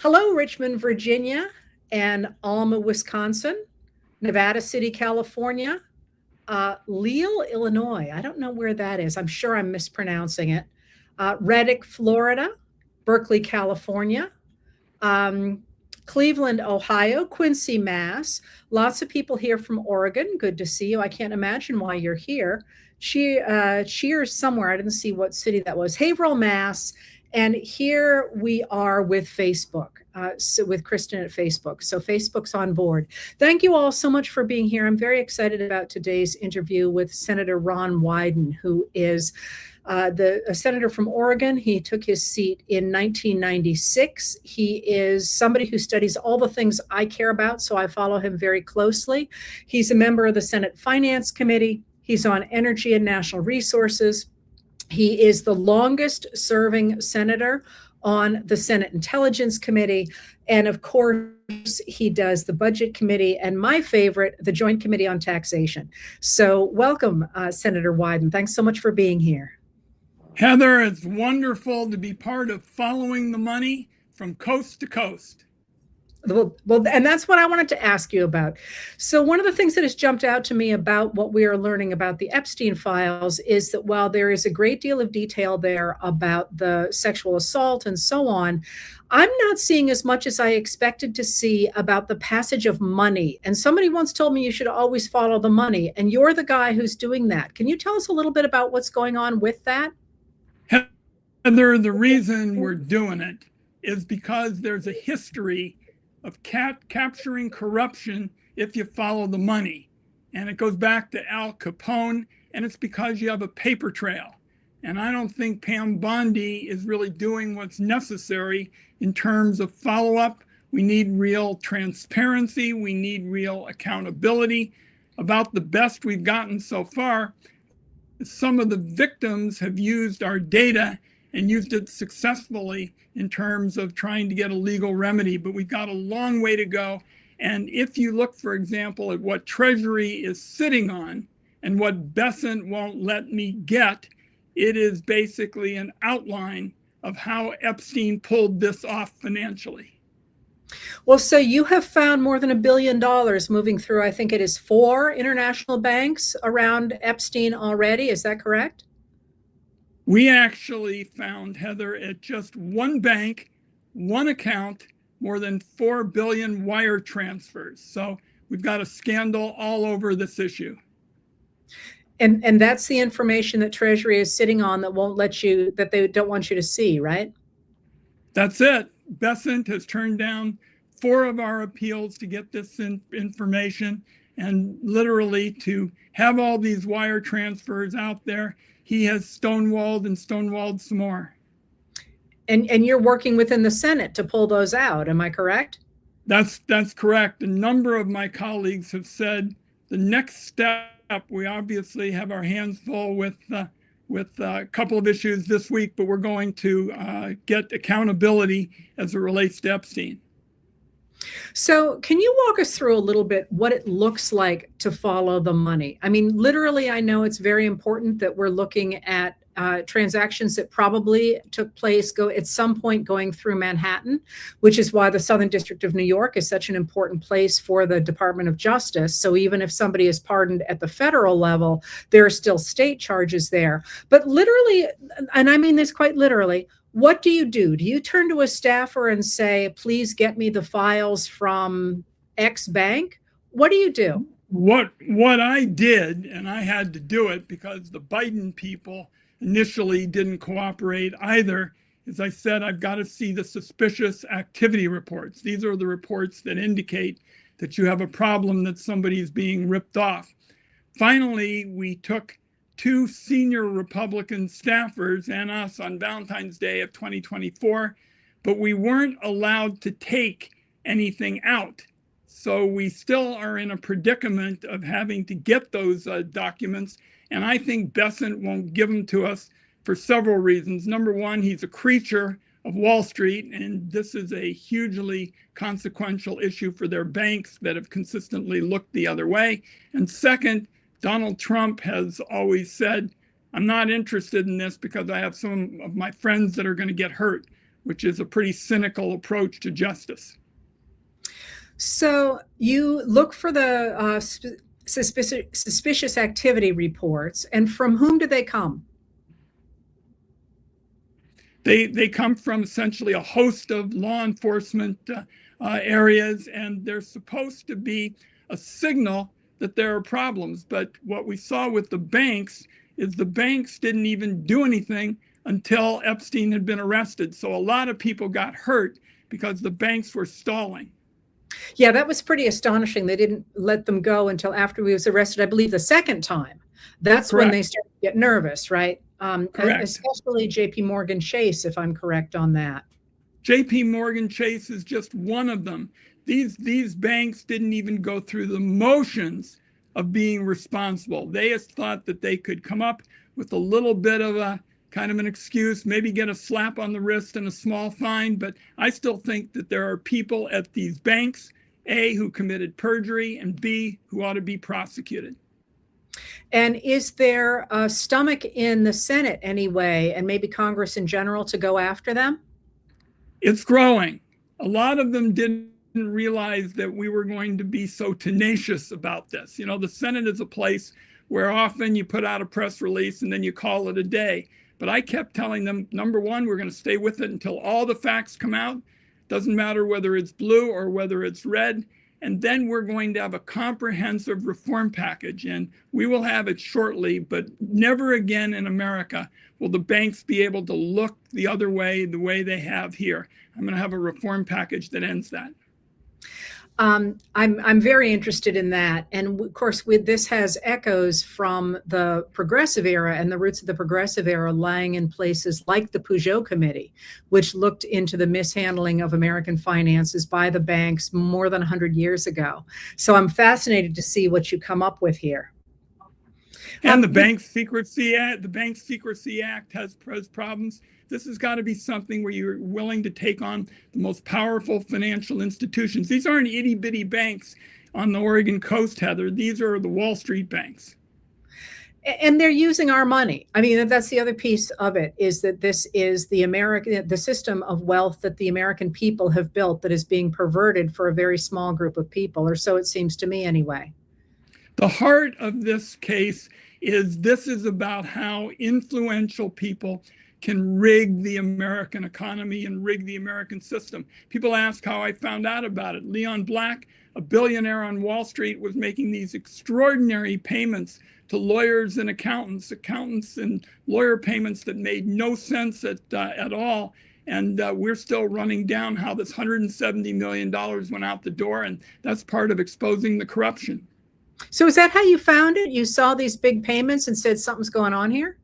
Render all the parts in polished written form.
Hello, Richmond, Virginia, and Alma, Wisconsin, Nevada City, California, Leal, Illinois. I don't know where that is. I'm sure I'm mispronouncing it. Reddick, Florida, Berkeley, California, um, Cleveland, Ohio, Quincy, Mass. Lots of people here from Oregon. Good to see you. I can't imagine why you're here. Cheers somewhere. I didn't see what city that was. Haverhill, Mass. And here we are with Facebook, so with Kristen at Facebook. So Facebook's on board. Thank you all so much for being here. I'm very excited about today's interview with Senator Ron Wyden, who is a senator from Oregon. He took his seat in 1996. He is somebody who studies all the things I care about, so I follow him very closely. He's a member of the Senate Finance Committee. He's on Energy and National Resources. He is the longest serving senator on the Senate Intelligence Committee. And of course, he does the Budget Committee and my favorite, the Joint Committee on Taxation. So welcome, Senator Wyden. Thanks so much for being here. Heather, it's wonderful to be part of Following the Money from coast to coast. Well, and that's what I wanted to ask you about. So one of the things that has jumped out to me about what we are learning about the Epstein files is that while there is a great deal of detail there about the sexual assault and so on, I'm not seeing as much as I expected to see about the passage of money. And somebody once told me you should always follow the money, and you're the guy who's doing that. Can you tell us a little bit about what's going on with that? Heather, the reason we're doing it is because there's a history of capturing corruption if you follow the money. And it goes back to Al Capone, and it's because you have a paper trail. And I don't think Pam Bondi is really doing what's necessary in terms of follow-up. We need real transparency. We need real accountability. About the best we've gotten so far, some of the victims have used our data and used it successfully in terms of trying to get a legal remedy, but we've got a long way to go. And if you look, for example, at what Treasury is sitting on and what Besant won't let me get, it is basically an outline of how Epstein pulled this off financially. Well, so you have found more than $1 billion moving through, I think it is 4 international banks around Epstein already. Is that correct? We actually found, Heather, at just one bank, one account, more than 4 billion wire transfers. So we've got a scandal all over this issue. And that's the information that Treasury is sitting on that won't let you, that they don't want you to see, right? That's it. Besant has turned down 4 of our appeals to get this information, and literally to have all these wire transfers out there, he has stonewalled some more. And you're working within the Senate to pull those out. Am I correct? That's correct. A number of my colleagues have said the next step, we obviously have our hands full with a couple of issues this week, but we're going to get accountability as it relates to Epstein. So can you walk us through a little bit what it looks like to follow the money? I mean, literally, I know it's very important that we're looking at transactions that probably took place at some point going through Manhattan, which is why the Southern District of New York is such an important place for the Department of Justice. So even if somebody is pardoned at the federal level, there are still state charges there. But literally, and I mean this quite literally, what do? Do you turn to a staffer and say, please get me the files from X bank? What do you do? What I did, and I had to do it because the Biden people initially didn't cooperate either, is I said, I've got to see the suspicious activity reports. These are the reports that indicate that you have a problem, that somebody's being ripped off. Finally, we took 2 senior Republican staffers and us on Valentine's Day of 2024, but we weren't allowed to take anything out. So we still are in a predicament of having to get those documents. And I think Besant won't give them to us for several reasons. Number one, he's a creature of Wall Street, and this is a hugely consequential issue for their banks that have consistently looked the other way. And second, Donald Trump has always said, I'm not interested in this because I have some of my friends that are going to get hurt. which is a pretty cynical approach to justice. So you look for the suspicious activity reports, and from whom do they come? They come from essentially a host of law enforcement areas, and they're supposed to be a signal that there are problems. But what we saw with the banks is the banks didn't even do anything until Epstein had been arrested. So a lot of people got hurt because the banks were stalling. Yeah, that was pretty astonishing. They didn't let them go until after he was arrested, I believe the second time. That's Correct. when they started to get nervous, right? Correct. Especially JP Morgan Chase, if I'm correct on that. JP Morgan Chase is just one of them. These banks didn't even go through the motions of being responsible. They just thought that they could come up with a little bit of a kind of an excuse, maybe get a slap on the wrist and a small fine. But I still think that there are people at these banks, A, who committed perjury, and B, who ought to be prosecuted. And is there a stomach in the Senate anyway, and maybe Congress in general, to go after them? It's growing. A lot of them didn't realize that we were going to be so tenacious about this. You know, the Senate is a place where often you put out a press release and then you call it a day. But I kept telling them, number one, we're going to stay with it until all the facts come out. Doesn't matter whether it's blue or whether it's red. And then we're going to have a comprehensive reform package, and we will have it shortly, but never again in America will the banks be able to look the other way, the way they have here. I'm going to have a reform package that ends that. I'm very interested in that. And of course, with this has echoes from the progressive era, and the roots of the progressive era lying in places like the Peugeot Committee, which looked into the mishandling of American finances by the banks more than 100 years ago. So I'm fascinated to see what you come up with here. And the Bank Secrecy Act has problems. This has got to be something where you're willing to take on the most powerful financial institutions. These aren't itty bitty banks on the Oregon coast, Heather. These are the Wall Street banks. And they're using our money. I mean, that's the other piece of it, is that this is the system of wealth that the American people have built that is being perverted for a very small group of people, or so it seems to me anyway. The heart of this case is this is about how influential people can rig the American economy and rig the American system. People ask how I found out about it. Leon Black, a billionaire on Wall Street, was making these extraordinary payments to lawyers and accountants and lawyer payments that made no sense at all. And we're still running down how this $170 million went out the door. And that's part of exposing the corruption. So is that how you found it? You saw these big payments and said something's going on here?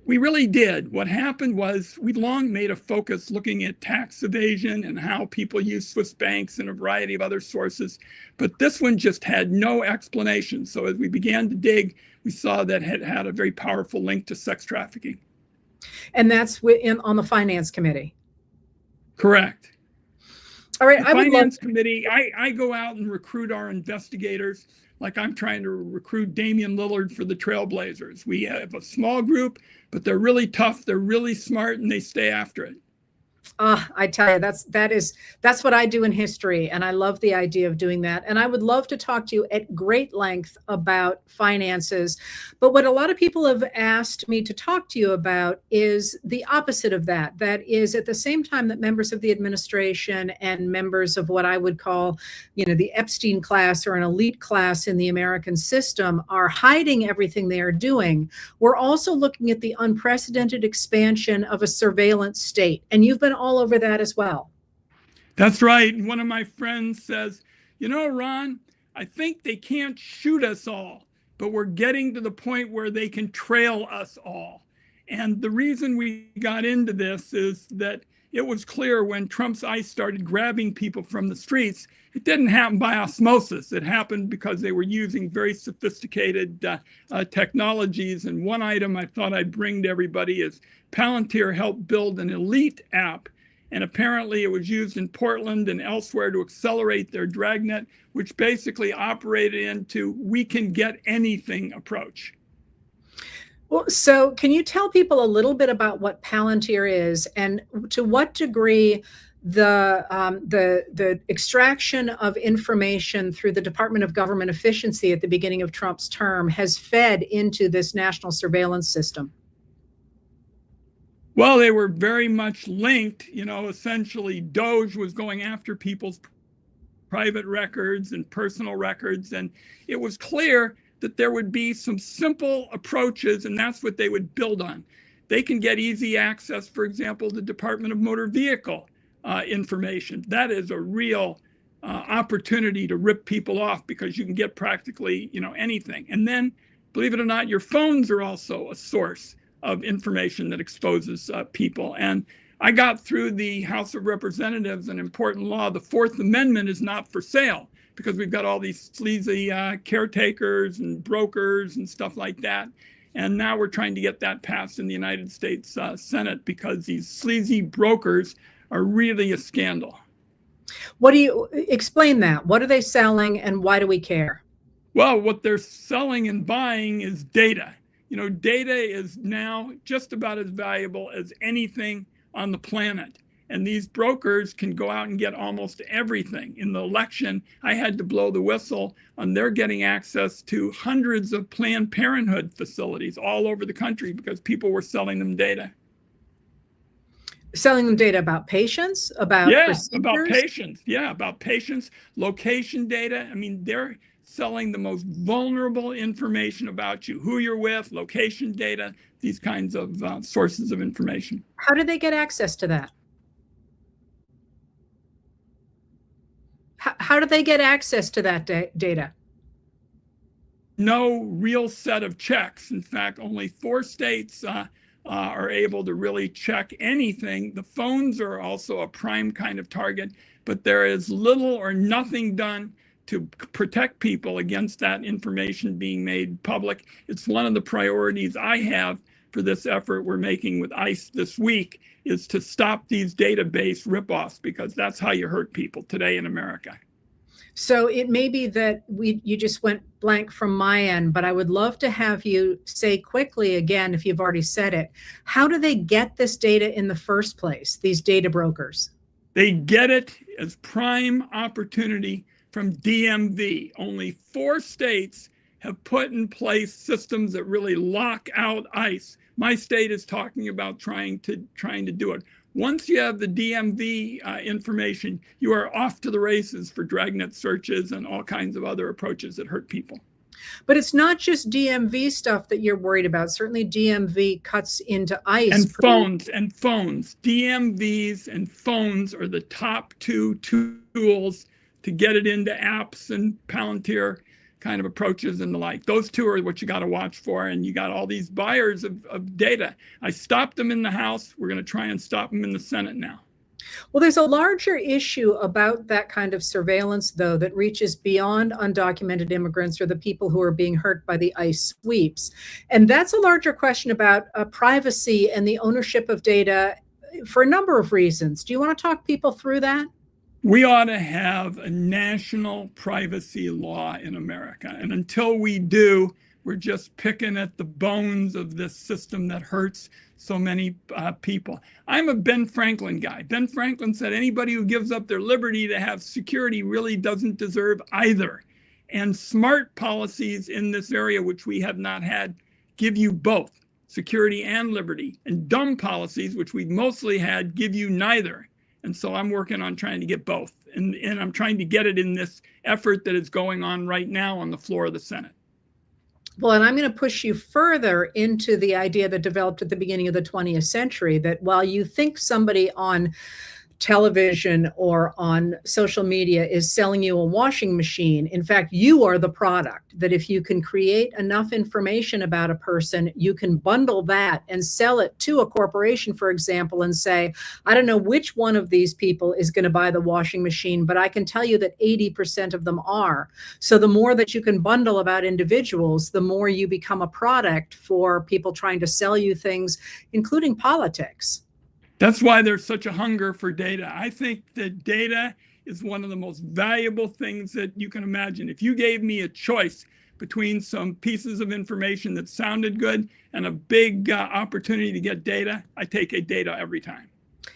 We really did. What happened was we'd long made a focus looking at tax evasion and how people use Swiss banks and a variety of other sources. But this one just had no explanation. So as we began to dig, we saw that it had a very powerful link to sex trafficking. And that's on the Finance Committee? Correct. All right. The Finance Committee, I go out and recruit our investigators like I'm trying to recruit Damian Lillard for the Trailblazers. We have a small group, but they're really tough, they're really smart, and they stay after it. I tell you, that's what I do in history, and I love the idea of doing that. And I would love to talk to you at great length about finances. But what a lot of people have asked me to talk to you about is the opposite of that. That is, at the same time that members of the administration and members of what I would call, the Epstein class or an elite class in the American system are hiding everything they are doing, we're also looking at the unprecedented expansion of a surveillance state. And you've been all over that as well. That's right. And one of my friends says, Ron, I think they can't shoot us all, but we're getting to the point where they can trail us all. And the reason we got into this is that it was clear when Trump's ICE started grabbing people from the streets, it didn't happen by osmosis. It happened because they were using very sophisticated technologies. And one item I thought I'd bring to everybody is Palantir helped build an elite app. And apparently it was used in Portland and elsewhere to accelerate their dragnet, which basically operated into we can get anything approach. Well, so can you tell people a little bit about what Palantir is and to what degree the extraction of information through the Department of Government Efficiency at the beginning of Trump's term has fed into this national surveillance system? Well, they were very much linked. You know, essentially, Doge was going after people's private records and personal records, and it was clear that there would be some simple approaches, and that's what they would build on. They can get easy access, for example, the Department of Motor Vehicle information. That is a real opportunity to rip people off because you can get practically, you know, anything. And then, believe it or not, your phones are also a source of information that exposes people. And I got through the House of Representatives an important law. The Fourth Amendment is not for sale because we've got all these sleazy caretakers and brokers and stuff like that. And now we're trying to get that passed in the United States Senate because these sleazy brokers are really a scandal. What do you explain that? What are they selling and why do we care? Well, what they're selling and buying is data. You know, data is now just about as valuable as anything on the planet. And these brokers can go out and get almost everything. In the election, I had to blow the whistle on their getting access to hundreds of Planned Parenthood facilities all over the country because people were selling them data. Selling them data about patients, about procedures? About patients. Yeah, about patients, location data. I mean, they're selling the most vulnerable information about you, who you're with, location data, these kinds of sources of information. How did they get access to that? How do they get access to that data? No real set of checks. In fact, only 4 states are able to really check anything. The phones are also a prime kind of target, but there is little or nothing done to protect people against that information being made public. It's one of the priorities I have for this effort we're making with ICE this week, is to stop these database ripoffs, because that's how you hurt people today in America. So it may be that you just went blank from my end, but I would love to have you say quickly again, if you've already said it, how do they get this data in the first place, these data brokers? They get it as prime opportunity from DMV. Only 4 states have put in place systems that really lock out ICE. My state is talking about trying to do it. Once you have the DMV information, you are off to the races for dragnet searches and all kinds of other approaches that hurt people. But it's not just DMV stuff that you're worried about. Certainly DMV cuts into ICE. And phones. DMVs and phones are the top 2 tools to get it into apps and Palantir kind of approaches and the like. Those 2 are what you got to watch for. And you got all these buyers of data. I stopped them in the House. We're going to try and stop them in the Senate now. Well, there's a larger issue about that kind of surveillance, though, that reaches beyond undocumented immigrants or the people who are being hurt by the ICE sweeps. And that's a larger question about privacy and the ownership of data for a number of reasons. Do you want to talk people through that? We ought to have a national privacy law in America. And until we do, we're just picking at the bones of this system that hurts so many people. I'm a Ben Franklin guy. Ben Franklin said anybody who gives up their liberty to have security really doesn't deserve either. And smart policies in this area, which we have not had, give you both security and liberty. And dumb policies, which we've mostly had, give you neither. And so I'm working on trying to get both. And I'm trying to get it in this effort that is going on right now on the floor of the Senate. Well, and I'm going to push you further into the idea that developed at the beginning of the 20th century, that while you think somebody on television or on social media is selling you a washing machine, in fact, you are the product. That if you can create enough information about a person, you can bundle that and sell it to a corporation, for example, and say, I don't know which one of these people is going to buy the washing machine, but I can tell you that 80% of them are. So the more that you can bundle about individuals, the more you become a product for people trying to sell you things, including politics. That's why there's such a hunger for data. I think that data is one of the most valuable things that you can imagine. If you gave me a choice between some pieces of information that sounded good and a big opportunity to get data, I take data every time.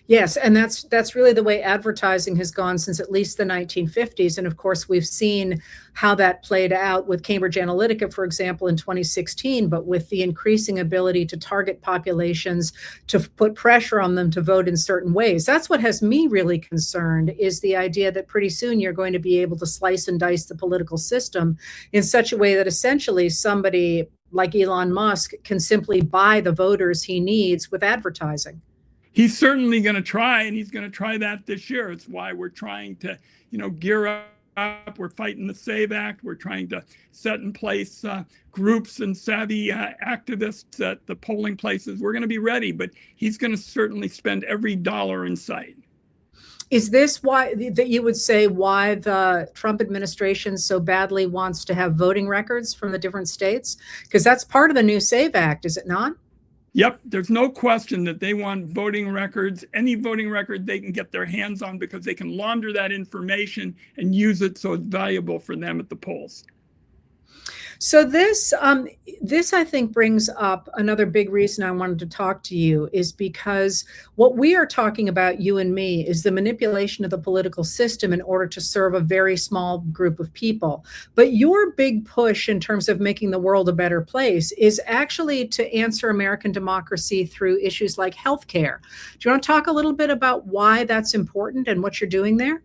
Yes, and that's really the way advertising has gone since at least the 1950s. And of course, we've seen how that played out with Cambridge Analytica, for example, in 2016, but with the increasing ability to target populations, to put pressure on them to vote in certain ways. That's what has me really concerned, is the idea that pretty soon you're going to be able to slice and dice the political system in such a way that essentially somebody like Elon Musk can simply buy the voters he needs with advertising. He's certainly going to try, and he's going to try that this year. It's why we're trying to, gear up. We're fighting the SAVE Act. We're trying to set in place groups and savvy activists at the polling places. We're going to be ready, but he's going to certainly spend every dollar in sight. Is this why that you would say why the Trump administration so badly wants to have voting records from the different states? Because that's part of the new SAVE Act, is it not? Yep, there's no question that they want voting records, any voting record they can get their hands on, because they can launder that information and use it so it's valuable for them at the polls. So this I think brings up another big reason I wanted to talk to you, is because what we are talking about, you and me, is the manipulation of the political system in order to serve a very small group of people. But your big push in terms of making the world a better place is actually to answer American democracy through issues like healthcare. Do you want to talk a little bit about why that's important and what you're doing there?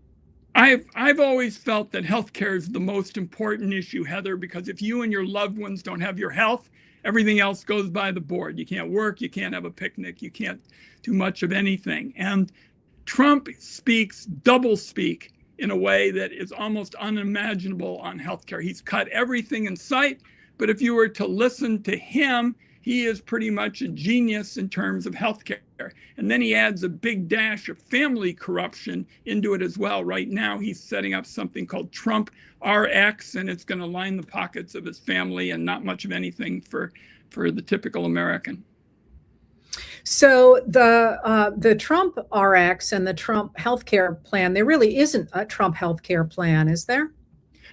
I've always felt that healthcare is the most important issue, Heather, because if you and your loved ones don't have your health, everything else goes by the board. You can't work, you can't have a picnic, you can't do much of anything. And Trump speaks doublespeak in a way that is almost unimaginable on healthcare. He's cut everything in sight, but if you were to listen to him, he is pretty much a genius in terms of healthcare. And then he adds a big dash of family corruption into it as well. Right now, he's setting up something called Trump RX, and it's going to line the pockets of his family and not much of anything for the typical American. So the Trump RX and the Trump healthcare plan, there really isn't a Trump healthcare plan, is there?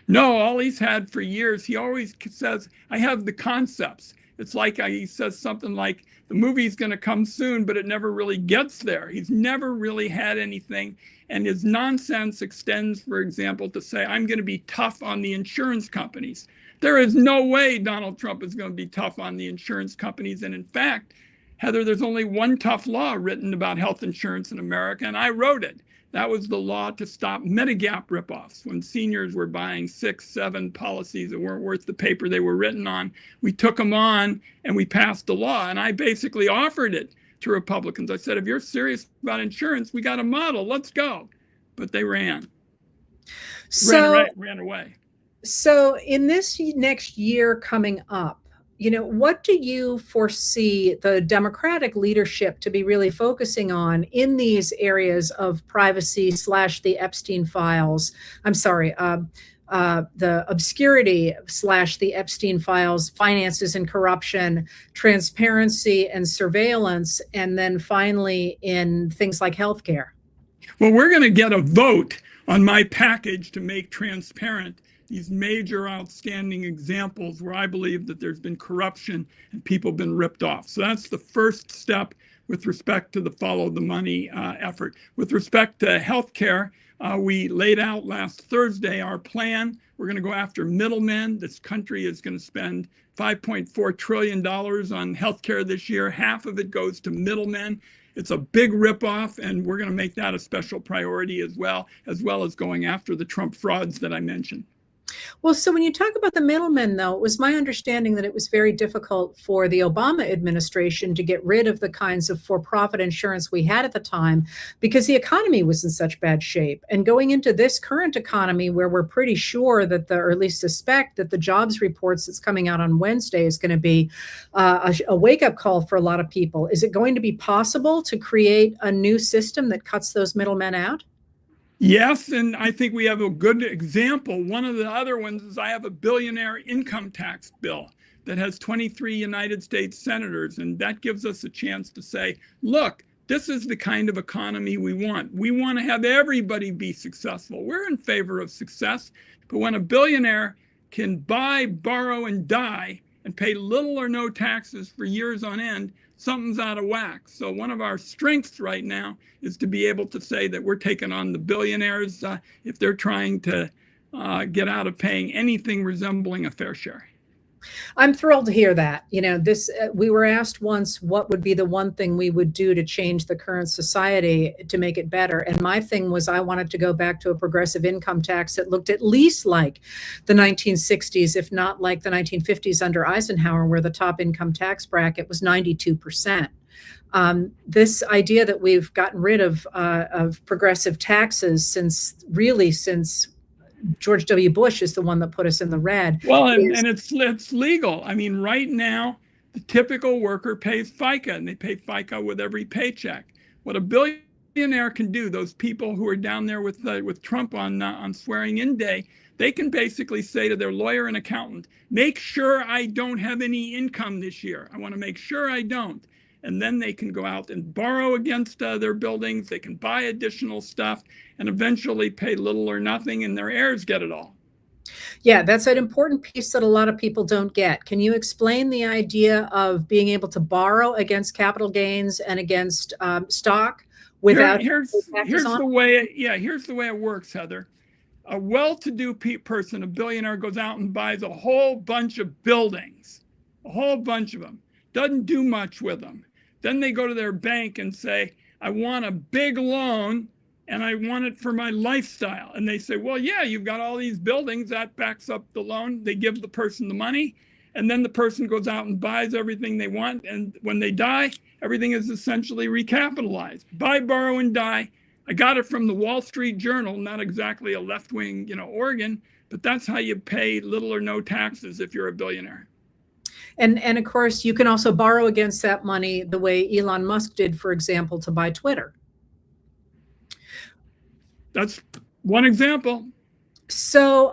No, all he's had for years, he always says, I have the concepts. It's like he says something like, the movie's going to come soon, but it never really gets there. He's never really had anything. And his nonsense extends, for example, to say, I'm going to be tough on the insurance companies. There is no way Donald Trump is going to be tough on the insurance companies. And in fact, Heather, there's only one tough law written about health insurance in America, and I wrote it. That was the law to stop Medigap ripoffs. When seniors were buying 6, 7 policies that weren't worth the paper they were written on, we took them on and we passed the law. And I basically offered it to Republicans. I said, if you're serious about insurance, we got a model, let's go. But they ran away. So in this next year coming up, what do you foresee the Democratic leadership to be really focusing on in these areas of privacy / the Epstein files? I'm sorry, the obscurity / the Epstein files, finances and corruption, transparency and surveillance, and then finally in things like healthcare? Well, we're going to get a vote on my package to make transparent these major outstanding examples where I believe that there's been corruption and people have been ripped off. So that's the first step with respect to the follow the money effort. With respect to healthcare, we laid out last Thursday our plan. We're going to go after middlemen. This country is going to spend $5.4 trillion on healthcare this year. Half of it goes to middlemen. It's a big ripoff, and we're going to make that a special priority as well as going after the Trump frauds that I mentioned. Well, so when you talk about the middlemen, though, it was my understanding that it was very difficult for the Obama administration to get rid of the kinds of for-profit insurance we had at the time because the economy was in such bad shape. And going into this current economy where we're pretty sure that or at least suspect that the jobs reports that's coming out on Wednesday is going to be a wake-up call for a lot of people, is it going to be possible to create a new system that cuts those middlemen out? Yes, and I think we have a good example. One of the other ones is I have a billionaire income tax bill that has 23 United States senators, and that gives us a chance to say, look, this is the kind of economy we want. We want to have everybody be successful. We're in favor of success, but when a billionaire can buy, borrow, and die and pay little or no taxes for years on end, something's out of whack. So one of our strengths right now is to be able to say that we're taking on the billionaires if they're trying to get out of paying anything resembling a fair share. I'm thrilled to hear that. You know, we were asked once what would be the one thing we would do to change the current society to make it better. And my thing was I wanted to go back to a progressive income tax that looked at least like the 1960s, if not like the 1950s under Eisenhower, where the top income tax bracket was 92%. This idea that we've gotten rid of progressive taxes since George W. Bush is the one that put us in the red. Well, and it's legal. I mean, right now, the typical worker pays FICA, and they pay FICA with every paycheck. What a billionaire can do, those people who are down there with Trump on swearing-in day, they can basically say to their lawyer and accountant, make sure I don't have any income this year. I want to make sure I don't. And then they can go out and borrow against their buildings. They can buy additional stuff and eventually pay little or nothing, and their heirs get it all. Yeah, that's an important piece that a lot of people don't get. Can you explain the idea of being able to borrow against capital gains and against stock without here's the way it works, Heather. A well-to-do person, a billionaire, goes out and buys a whole bunch of buildings, a whole bunch of them, doesn't do much with them. Then they go to their bank and say, I want a big loan and I want it for my lifestyle. And they say, well, yeah, you've got all these buildings, that backs up the loan. They give the person the money, and then the person goes out and buys everything they want. And when they die, everything is essentially recapitalized. Buy, borrow, and die. I got it from the Wall Street Journal, not exactly a left-wing, organ, but that's how you pay little or no taxes if you're a billionaire. And of course, you can also borrow against that money the way Elon Musk did, for example, to buy Twitter. That's one example. So,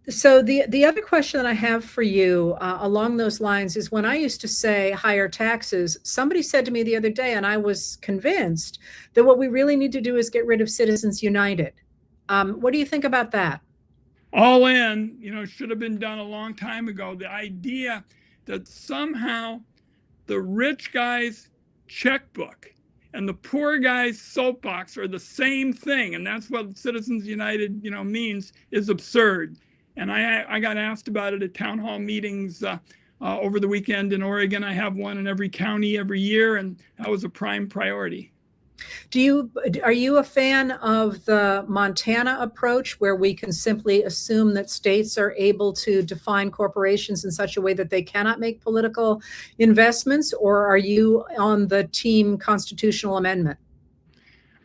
so the other question that I have for you along those lines is, when I used to say higher taxes, somebody said to me the other day, and I was convinced that what we really need to do is get rid of Citizens United. What do you think about that? All in, should have been done a long time ago. The idea that somehow the rich guy's checkbook and the poor guy's soapbox are the same thing, and that's what Citizens United, means, is absurd. And I got asked about it at town hall meetings over the weekend in Oregon. I have one in every county every year, and that was a prime priority. Are you a fan of the Montana approach, where we can simply assume that states are able to define corporations in such a way that they cannot make political investments, or are you on the team constitutional amendment?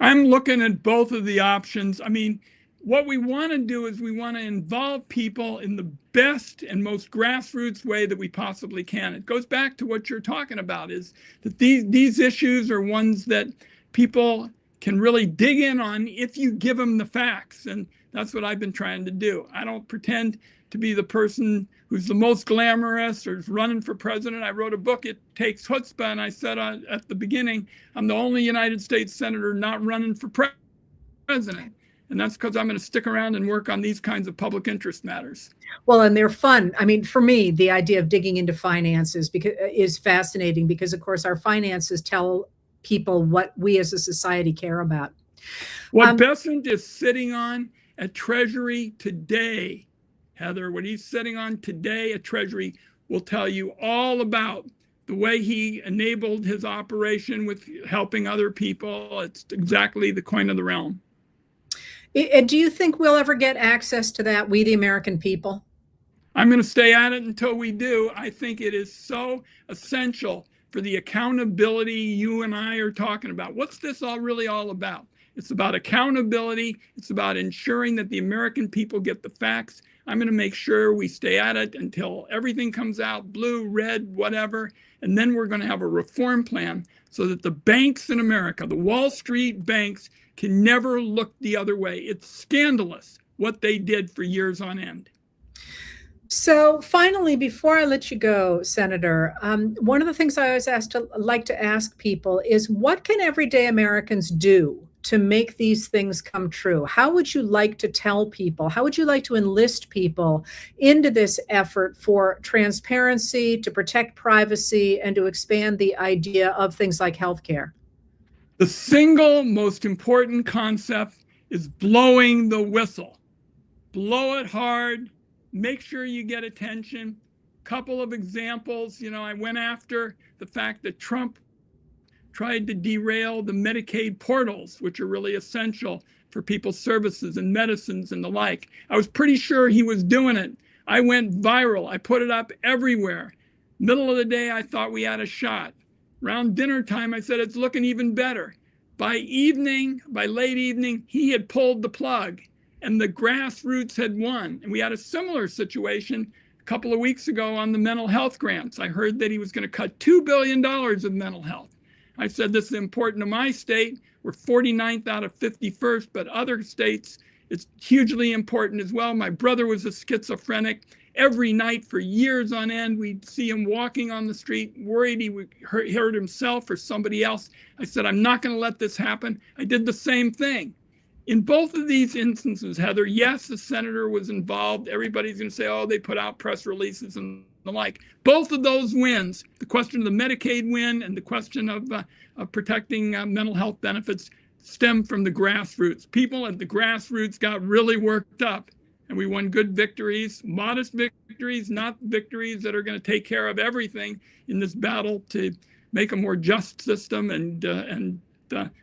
I'm looking at both of the options. I mean, what we want to do is we want to involve people in the best and most grassroots way that we possibly can. It goes back to what you're talking about, is that these issues are ones that people can really dig in on if you give them the facts. And that's what I've been trying to do. I don't pretend to be the person who's the most glamorous or is running for president. I wrote a book, It Takes Chutzpah, and I said at the beginning, I'm the only United States senator not running for president. And that's because I'm going to stick around and work on these kinds of public interest matters. Well, and they're fun. I mean, for me, the idea of digging into finances is fascinating, because, of course, our finances tell people what we as a society care about. What Bessent is sitting on at Treasury today, Heather, what he's sitting on today at Treasury will tell you all about the way he enabled his operation with helping other people. It's exactly the coin of the realm. Do you think we'll ever get access to that, we the American people? I'm going to stay at it until we do. I think it is so essential for the accountability you and I are talking about. What's this really all about? It's about accountability. It's about ensuring that the American people get the facts. I'm going to make sure we stay at it until everything comes out, blue, red, whatever. And then we're going to have a reform plan so that the banks in America, the Wall Street banks, can never look the other way. It's scandalous what they did for years on end. So finally, before I let you go, Senator, one of the things I always like to ask people is, what can everyday Americans do to make these things come true? How would you like to tell people? How would you like to enlist people into this effort for transparency, to protect privacy, and to expand the idea of things like healthcare? The single most important concept is blowing the whistle. Blow it hard, make sure you get attention. Couple of examples, I went after the fact that Trump tried to derail the Medicaid portals, which are really essential for people's services and medicines and the like. I was pretty sure he was doing it. I went viral. I put it up everywhere. Middle of the day, I thought we had a shot. Around dinner time, I said, it's looking even better. By late evening, he had pulled the plug and the grassroots had won. And we had a similar situation a couple of weeks ago on the mental health grants. I heard that he was going to cut $2 billion of mental health. I said, this is important to my state. We're 49th out of 51st, but other states, it's hugely important as well. My brother was a schizophrenic. Every night for years on end, we'd see him walking on the street, worried he would hurt himself or somebody else. I said, I'm not going to let this happen. I did the same thing. In both of these instances, Heather, yes, the senator was involved. Everybody's going to say, oh, they put out press releases and the like. Both of those wins, the question of the Medicaid win and the question of protecting mental health benefits, stem from the grassroots. People at the grassroots got really worked up. And we won good victories, modest victories, not victories that are going to take care of everything in this battle to make a more just system and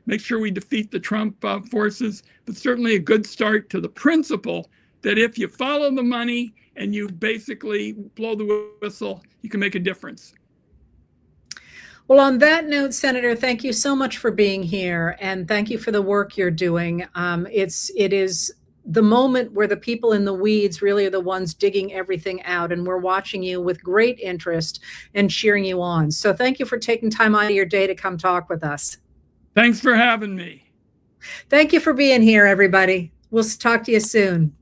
make sure we defeat the Trump forces. But certainly a good start to the principle that if you follow the money and you basically blow the whistle, you can make a difference. Well, on that note, Senator, thank you so much for being here, and thank you for the work you're doing. It is the moment where the people in the weeds really are the ones digging everything out, and we're watching you with great interest and cheering you on. So thank you for taking time out of your day to come talk with us. Thanks for having me. Thank you for being here, everybody. We'll talk to you soon.